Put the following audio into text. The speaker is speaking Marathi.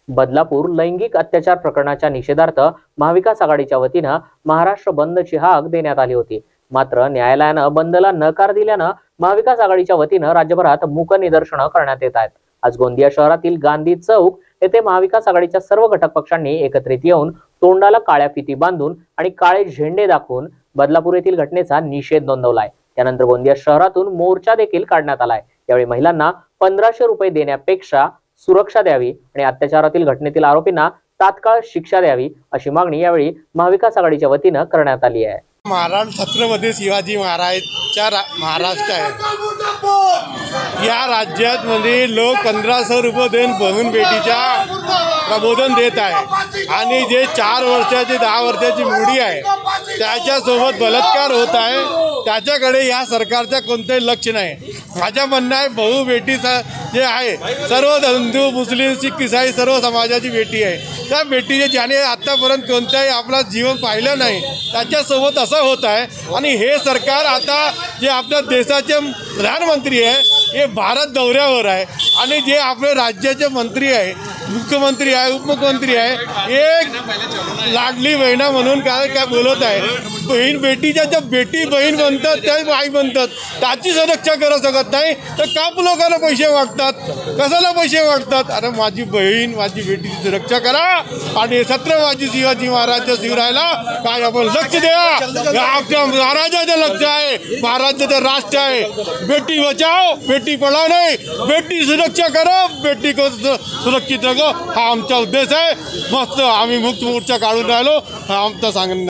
बदलापूर लैंगिक अत्याचार प्रकरणाच्या निषेधार्थ महाविकास आघाडीच्या वतीनं महाराष्ट्र बंदची हाक देण्यात आली होती। मात्र न्यायालयानं बंदला नकार दिल्यानं महाविकास आघाडीच्या वतीनं राज्यभरात मूक निदर्शनं करण्यात येत आहेत। आज गोंदिया शहरातील गांधी चौक येथे महाविकास आघाडीच्या सर्व घटक पक्षांनी एकत्रित येऊन तोंडाला काळ्या फिती बांधून आणि काळे झेंडे दाखवून बदलापूर येथील घटनेचा निषेध नोंदवलाय। त्यानंतर गोंदिया शहरातून मोर्चा देखील काढण्यात आलाय। यावेळी महिलांना 1500 रुपये देण्यापेक्षा सुरक्षा द्यावी आणि अत्याचारातील घटनेतील आरोपींना तात्काळ शिक्षा द्यावी अशी मागणी यावेळी महाविकास आघाडीच्या वतीनं करण्यात आली आहे। महाराष्ट्र छत्रपती शिवाजी महाराजचा महाराष्ट्र आहे। या राज्यात मध्ये लोक 1500 रुपये देऊन बहून बेटीच्या प्रबोधन देत आहे आणि जे 4 वर्षाची 10 वर्षाची मुली आहे त्याच्यासोबत बलात्कार होत आहे, त्याच्याकडे या सरकारचं कोणतेही लक्ष नाही। माझं म्हणणं आहे बहु बेटीचा जे आहे सर्व हिंदू मुस्लिम सिख ईसाई सर्व समाजाची बेटी आहे। त्या बेटीचे ज्याने आतापर्यंत कोणत्याही आपला जीवन पाहिलं नाही त्याच्यासोबत असं होत आहे। आणि हे सरकार आता जे आपल्या देशाचे प्रधानमंत्री आहे हे भारत दौऱ्यावर आहे आणि जे आपले राज्याचे मंत्री आहे, मुख्यमंत्री आहे, उपमुख्यमंत्री आहे, एक लाडली बहिणा म्हणून काय काय बोलत आहे। बहीण बेटीच्या ज्या बेटी बहीण बनतात त्या आई बनतात त्याची सुरक्षा करू शकत नाही तर का लोकांना पैसे वाटतात, कशाला पैसे वाटतात? अरे माझी बहीण माझी बेटीची सुरक्षा करा आणि छत्रपती शिवाजी महाराजच्या शिवरायाला काय आपण लक्ष द्या। आपल्या महाराजाचं लक्ष आहे, महाराजाचं राष्ट्र आहे। बेटी बचाओ बेटी पढाओ नाही, बेटी सुरक्षा करो, बेटी को सुरक्षित रखो हा आमचा उद्देश आहे। मस्त आम्ही मुक्त मोर्चा काढून राहिलो, हा आमचा सांगणं।